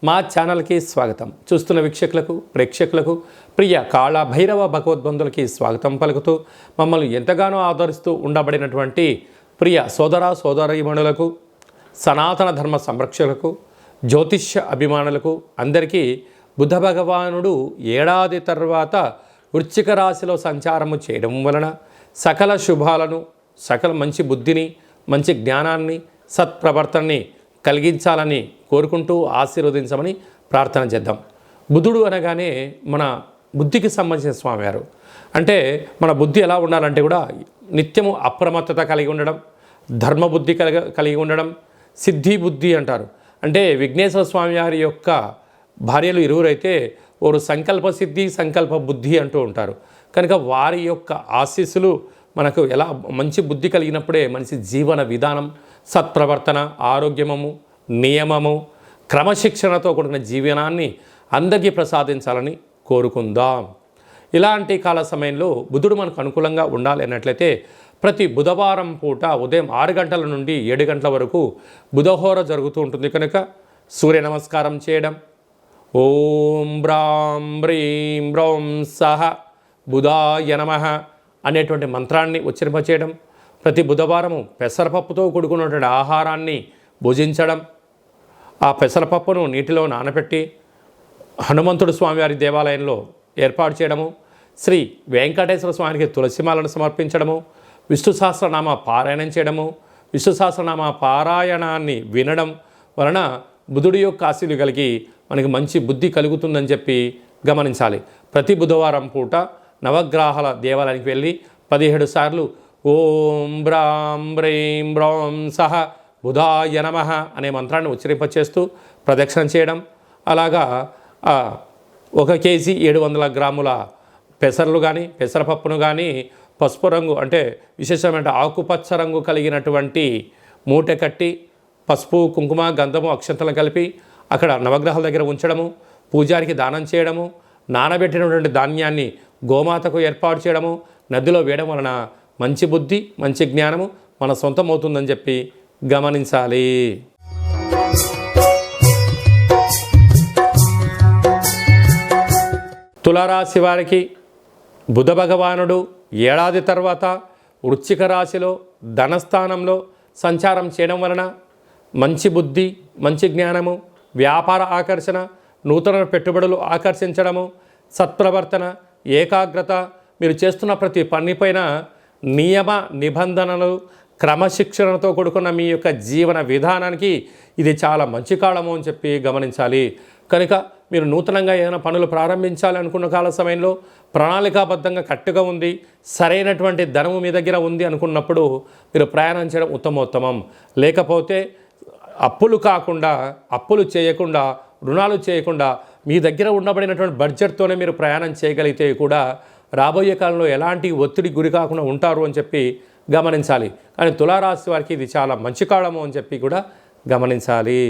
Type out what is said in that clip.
మా ఛానల్కి స్వాగతం. చూస్తున్న వీక్షకులకు ప్రేక్షకులకు ప్రియ కాళ భైరవ భగవద్బంధులకి స్వాగతం పలుకుతూ మమ్మల్ని ఎంతగానో ఆదరిస్తూ ఉండబడినటువంటి ప్రియ సోదర సోదరీమణులకు, సనాతన ధర్మ సంరక్షకులకు, జ్యోతిష్య అభిమానులకు అందరికీ బుధ భగవానుడు ఏడాది తర్వాత వృశ్చిక రాశిలో సంచారము చేయడం వలన సకల శుభాలను, సకల మంచి బుద్ధిని, మంచి జ్ఞానాన్ని, సత్ప్రవర్తనని కలిగించాలని కోరుకుంటూ ఆశీర్వదించమని ప్రార్థన చేద్దాం. బుధుడు అనగానే మన బుద్ధికి సంబంధించిన స్వామివారు. అంటే మన బుద్ధి ఎలా ఉండాలంటే కూడా నిత్యము అప్రమత్తత కలిగి ఉండడం, ధర్మబుద్ధి కలిగి ఉండడం, సిద్ధి బుద్ధి అంటారు. అంటే విఘ్నేశ్వర స్వామివారి యొక్క భార్యలు ఇరువురైతే వారు సంకల్ప సిద్ధి, సంకల్ప బుద్ధి అంటూ ఉంటారు. కనుక వారి యొక్క ఆశీస్సులు మనకు ఎలా మంచి బుద్ధి కలిగినప్పుడే మనిషి జీవన విధానం, సత్ప్రవర్తన, ఆరోగ్యము, నియమము, క్రమశిక్షణతో కూడిన జీవనాన్ని అందరికీ ప్రసాదించాలని కోరుకుందాం. ఇలాంటి కాల సమయంలో బుధుడు మనకు అనుకూలంగా ఉండాలి అన్నట్లయితే ప్రతి బుధవారం పూట ఉదయం 6 గంటల నుండి 7 గంటల వరకు బుధహోర జరుగుతూ ఉంటుంది. కనుక సూర్య నమస్కారం చేయడం, ఓం బ్రాం బ్రీం బ్రౌం సహ బుధాయ నమః అనేటువంటి మంత్రాన్ని ఉచ్చరింపచేయడం, ప్రతి బుధవారము పెసరపప్పుతో కూడుకున్నటువంటి ఆహారాన్ని భుజించడం, ఆ పెసరపప్పును నీటిలో నానబెట్టి హనుమంతుడు స్వామివారి దేవాలయంలో ఏర్పాటు చేయడము, శ్రీ వెంకటేశ్వర స్వామికి తులసిమాలను సమర్పించడము, విష్ణు సహస్రనామ పారాయణం చేయడము, విష్ణు సహస్రనామ పారాయణాన్ని వినడం వలన బుధుడి యొక్క ఆశీలు కలిగి మనకి మంచి బుద్ధి కలుగుతుందని చెప్పి గమనించాలి. ప్రతి బుధవారం పూట నవగ్రహాల దేవాలయానికి వెళ్ళి 17 సార్లు ఓం బ్రాం బ్రీం బ్రౌం సహ బుధాయ నమః అనే మంత్రాన్ని ఉచ్చరింపచేస్తూ ప్రదక్షిణ చేయడం. అలాగా 1 కేజీ 700 గ్రాముల పెసర్లు కానీ, పెసరపప్పును కానీ పసుపు రంగు అంటే విశేషమైన ఆకుపచ్చ రంగు కలిగినటువంటి మూట కట్టి పసుపు, కుంకుమ, గంధము, అక్షంతలు కలిపి అక్కడ నవగ్రహాల దగ్గర ఉంచడము, పూజారికి దానం చేయడము, నానబెట్టినటువంటి ధాన్యాన్ని గోమాతకు ఏర్పాటు చేయడము, నదిలో వేయడం వలన మంచి బుద్ధి, మంచి జ్ఞానము మన సొంతం అవుతుందని చెప్పి గమనించాలి. తులారాశి వారికి బుధ భగవానుడు ఏడాది తర్వాత వృశ్చిక రాశిలో ధనస్థానంలో సంచారం చేయడం వలన మంచి బుద్ధి, మంచి జ్ఞానము, వ్యాపార ఆకర్షణ, నూతన పెట్టుబడులు ఆకర్షించడము, సత్ప్రవర్తన, ఏకాగ్రత, మీరు చేస్తున్న ప్రతి పనిపైన నియమ నిబంధనలు, క్రమశిక్షణతో కూడుకున్న మీ యొక్క జీవన విధానానికి ఇది చాలా మంచి కాలము అని చెప్పి గమనించాలి. కనుక మీరు నూతనంగా ఏదైనా పనులు ప్రారంభించాలి అనుకున్న కాల సమయంలో ప్రణాళికాబద్ధంగా కట్టుగా ఉంది, సరైనటువంటి ధనము మీ దగ్గర ఉంది అనుకున్నప్పుడు మీరు ప్రయాణం చేయడం ఉత్తమోత్తమం. లేకపోతే అప్పులు కాకుండా, అప్పులు చేయకుండా, రుణాలు చేయకుండా మీ దగ్గర ఉండబడినటువంటి బడ్జెట్తోనే మీరు ప్రయాణం చేయగలిగితే కూడా రాబోయే కాలంలో ఎలాంటి ఒత్తిడి గురి కాకుండా ఉంటారు అని చెప్పి గమనించాలి. కానీ తులారాశి వారికి ఇది చాలా మంచి కాలము అని చెప్పి కూడా గమనించాలి.